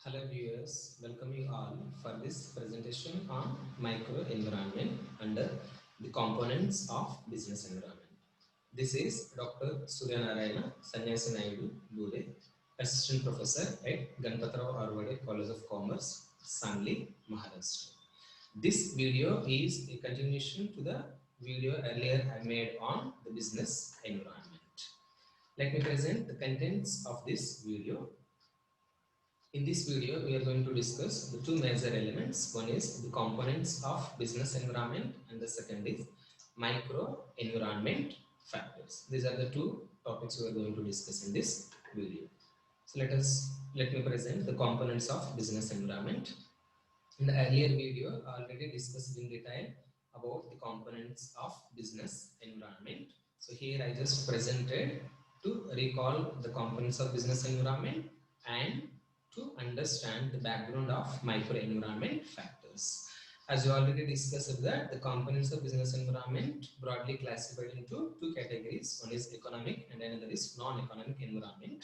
Hello viewers, welcome you all for this presentation on microenvironment under the components of business environment. This is Dr. Surya Narayana Sannyasi Naidu Bude, Assistant Professor at Ganpatrao Arvade College of Commerce, Sangli, Maharashtra. This video is a continuation to the video earlier I made on the business environment. Let me present the contents of this video. In this video, we are going to discuss the two major elements. One is the components of business environment and the second is microenvironment factors. These are the two topics we are going to discuss in this video. So let me present the components of business environment. In the earlier video, I already discussed in detail about the components of business environment. So here I just presented to recall the components of business environment and to understand the background of microenvironment factors. As we already discussed that the components of business environment broadly classified into two categories. One is economic and another is non-economic environment.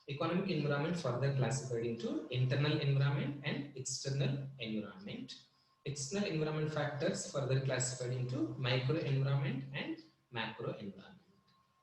Economic environment further classified into internal environment and external environment. External environment factors further classified into microenvironment and macroenvironment.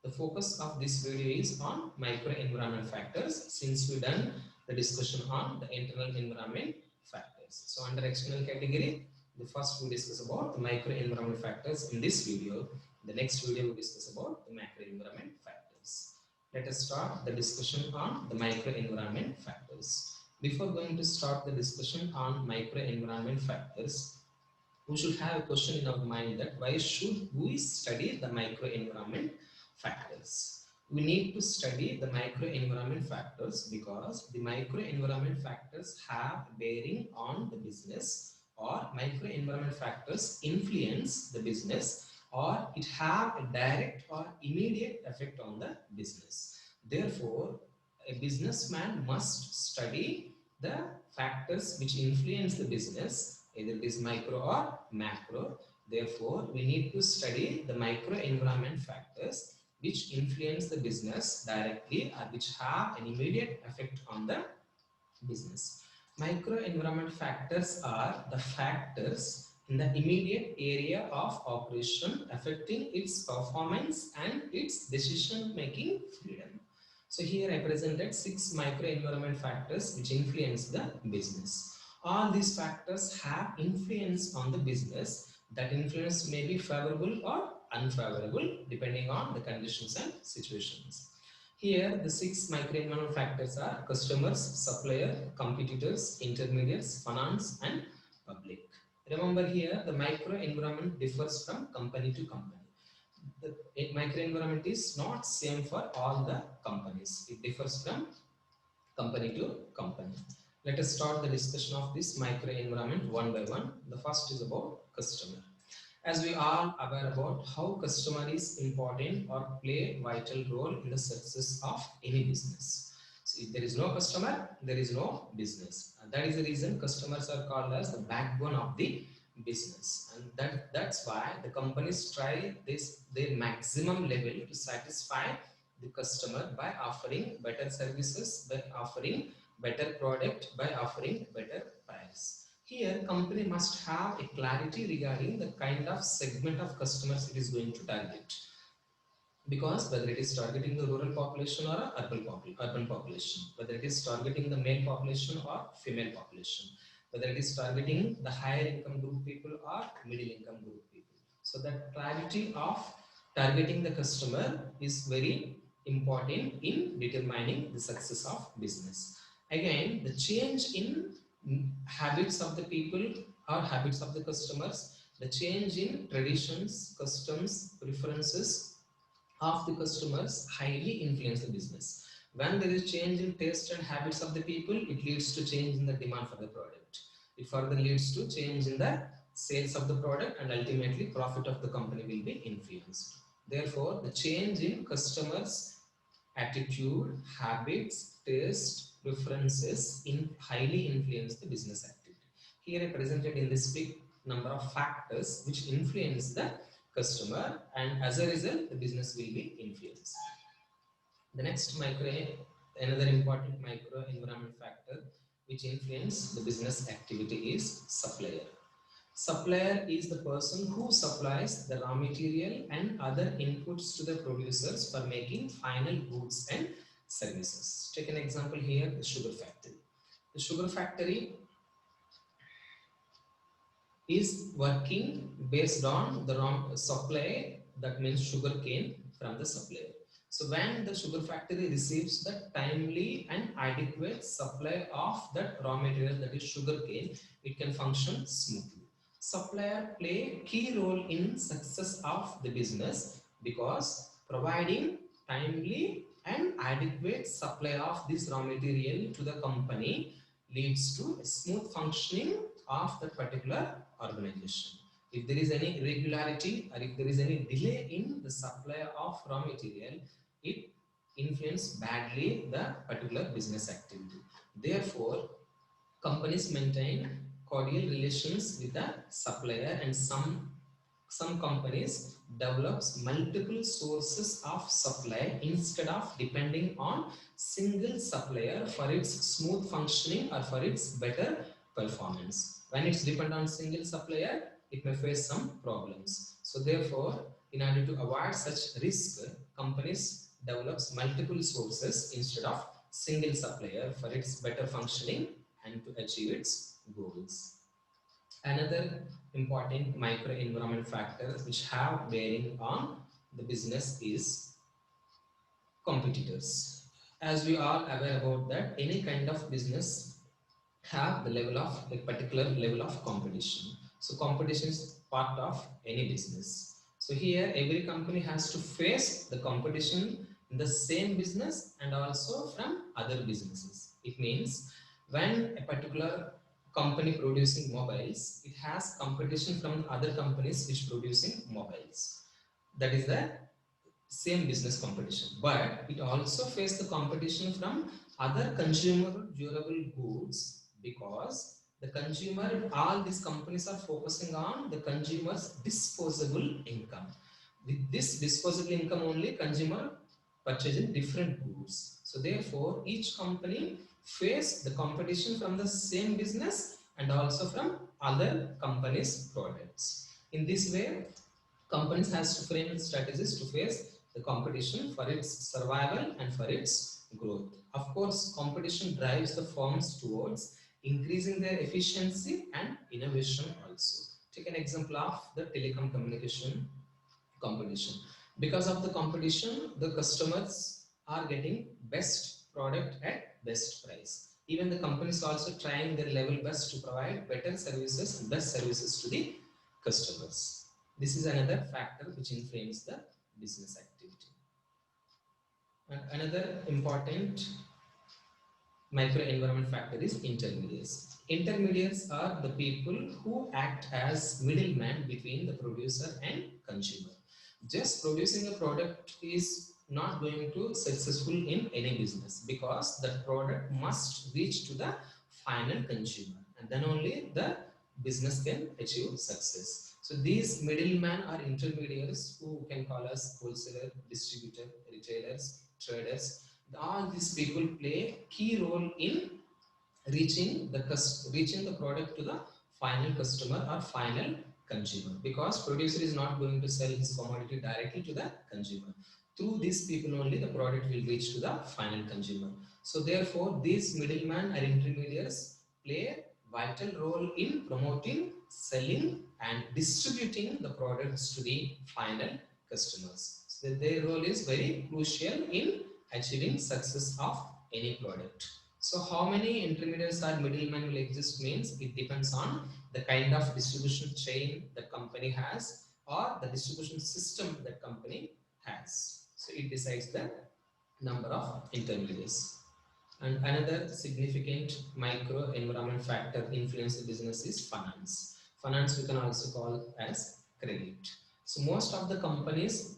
The focus of this video is on microenvironment factors since we done the discussion on the internal environment factors. So under external category, the first we discuss about the microenvironment factors in this video. The next video we discuss about the macroenvironment factors. Let us start the discussion on the microenvironment factors. Before going to start the discussion on microenvironment factors, we should have a question in our mind that why should we study the microenvironment factors? We need to study the microenvironment factors because the microenvironment factors have bearing on the business, or microenvironment factors influence the business, or it have a direct or immediate effect on the business. Therefore, a businessman must study the factors which influence the business, either it is micro or macro. Therefore, we need to study the microenvironment factors which influence the business directly or which have an immediate effect on the business. Microenvironment factors are the factors in the immediate area of operation affecting its performance and its decision-making freedom. So here I presented 6 microenvironment factors which influence the business. All these factors have influence on the business. That influence may be favorable or unfavorable depending on the conditions and situations. Here the 6 microenvironment factors are customers, supplier, competitors, intermediates, finance and public. Remember here the microenvironment differs from company to company. The microenvironment is not same for all the companies. It differs from company to company. Let us start the discussion of this microenvironment one by one. The first is about customer. As we are aware about how customer is important or play vital role in the success of any business. So if there is no customer, there is no business. And that is the reason customers are called as the backbone of the business. And that's why the companies try their maximum level to satisfy the customer by offering better services, by offering better product, by offering better price. Here, company must have a clarity regarding the kind of segment of customers it is going to target. Because whether it is targeting the rural population or urban population, whether it is targeting the male population or female population, whether it is targeting the higher income group people or middle income group people. So that clarity of targeting the customer is very important in determining the success of business. Again, the change in habits of the people or habits of the customers, the change in traditions, customs, preferences of the customers highly influence the business. When there is change in taste and habits of the people, it leads to change in the demand for the product. It further leads to change in the sales of the product and ultimately profit of the company will be influenced. Therefore, the change in customers' attitude, habits, taste, preferences highly influence the business activity. Here I presented in this big number of factors which influence the customer, and as a result the business will be influenced. The next another important microenvironment factor which influence the business activity is supplier. Supplier is the person who supplies the raw material and other inputs to the producers for making final goods and services. Take an example here, the sugar factory. The sugar factory is working based on the raw supply, that means sugar cane from the supplier. So when the sugar factory receives the timely and adequate supply of that raw material, that is sugar cane, it can function smoothly. Supplier play key role in success of the business because providing timely and adequate supply of this raw material to the company leads to smooth functioning of that particular organization. If there is any irregularity or if there is any delay in the supply of raw material, it influences badly the particular business activity. Therefore, companies maintain cordial relations with the supplier, and some companies develops multiple sources of supply instead of depending on single supplier for its smooth functioning or for its better performance. When it's depend on single supplier, it may face some problems. So therefore, in order to avoid such risk, companies develops multiple sources instead of single supplier for its better functioning and to achieve its goals. Another important microenvironment factor which have bearing on the business is competitors. As we are aware about that, any kind of business have the level of a particular level of competition. So competition is part of any business. So here every company has to face the competition in the same business and also from other businesses. It means when a particular company producing mobiles, it has competition from other companies which producing mobiles. That is the same business competition, but it also face the competition from other consumer durable goods because the consumer, all these companies are focusing on the consumer's disposable income. With this disposable income only, consumer purchasing different goods. So therefore, each company face the competition from the same business and also from other companies' products. In this way, companies has to frame strategies to face the competition for its survival and for its growth. Of course, competition drives the firms towards increasing their efficiency and innovation also. Take an example of the telecom communication competition. Because of the competition, the customers are getting best product at best price. Even the companies also trying their level best to provide better services and best services to the customers. This is another factor which influences the business activity. And another important microenvironment factor is intermediates. Intermediates are the people who act as middleman between the producer and consumer. Just producing a product is not going to successful in any business because the product must reach to the final consumer and then only the business can achieve success. So these middlemen are intermediaries who can call us wholesaler, distributor, retailers, traders. All these people play key role in reaching the product to the final customer or final consumer, because producer is not going to sell his commodity directly to the consumer. Through these people only the product will reach to the final consumer. So therefore these middlemen or intermediaries play a vital role in promoting, selling and distributing the products to the final customers. So their role is very crucial in achieving success of any product. So how many intermediaries or middlemen will exist means it depends on the kind of distribution chain the company has or the distribution system that company has. So it decides the number of intermediaries. And another significant micro environment factor influence the business is finance. Finance we can also call as credit. So most of the companies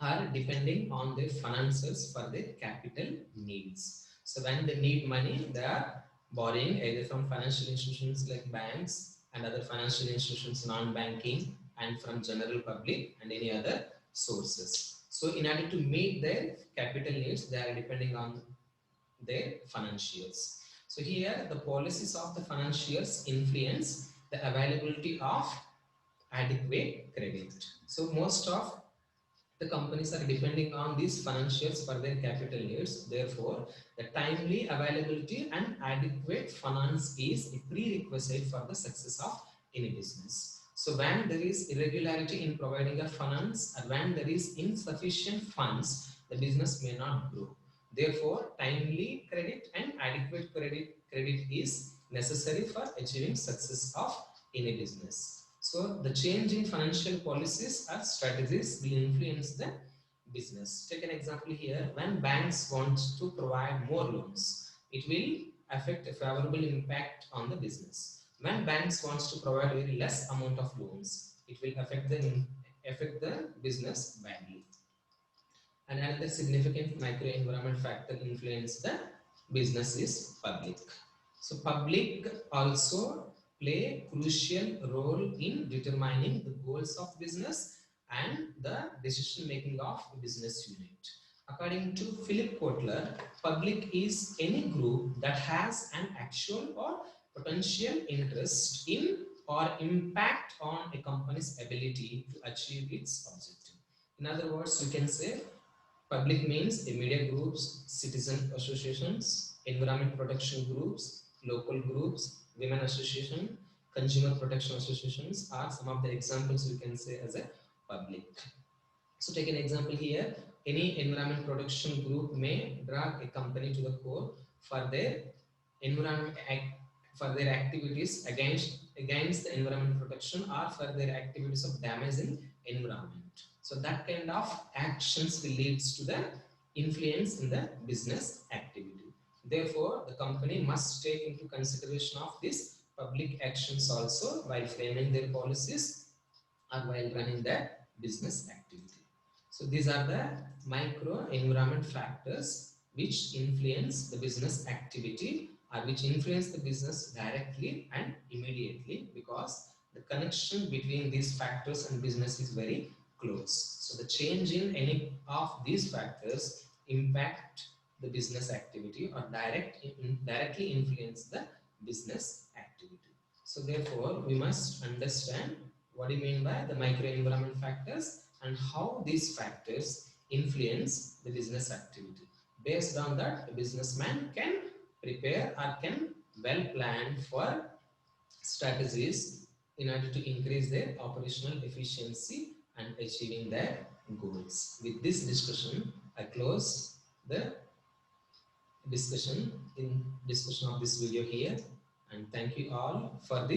are depending on their finances for their capital needs. So when they need money, they are borrowing either from financial institutions like banks and other financial institutions, non-banking, and from general public and any other sources. So in order to meet their capital needs, they are depending on their financials. So here the policies of the financiers influence the availability of adequate credit. So most of the companies are depending on these financials for their capital needs. Therefore, the timely availability and adequate finance is a prerequisite for the success of any business. So when there is irregularity in providing a finance, or when there is insufficient funds, the business may not grow. Therefore, timely credit and adequate credit is necessary for achieving success of any business. So the change in financial policies or strategies will influence the business. Take an example here. When banks want to provide more loans, it will affect a favorable impact on the business. When banks wants to provide very less amount of loans, it will affect the business badly. And another significant microenvironment factor influence the business is public. So public also play crucial role in determining the goals of business and the decision making of business unit. According to Philip Kotler, public is any group that has an actual or potential interest in or impact on a company's ability to achieve its objective. In other words, you can say public means the media groups, citizen associations, environment protection groups, local groups, women association, consumer protection associations are some of the examples we can say as a public. So take an example here. Any environment protection group may drag a company to the court for their environment for their activities against the environment protection or for their activities of damaging environment. So that kind of actions will leads to the influence in the business activity. Therefore, the company must take into consideration of these public actions also while framing their policies or while running their business activity. So these are the micro environment factors which influence the business activity or which influence the business directly and immediately, because the connection between these factors and business is very close. So the change in any of these factors impact the business activity or directly influence the business activity. So therefore, we must understand what do you mean by the microenvironment factors and how these factors influence the business activity. Based on that, a businessman can prepare or can well plan for strategies in order to increase their operational efficiency and achieving their goals. With this discussion, I close the discussion of this video here, and thank you all for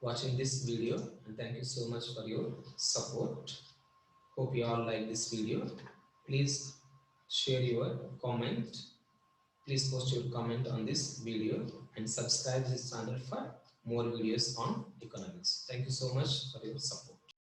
watching this video, and thank you so much for your support. Hope you all like this video. Please share your comment. Please post your comment on this video and subscribe this channel for more videos on economics. Thank you so much for your support.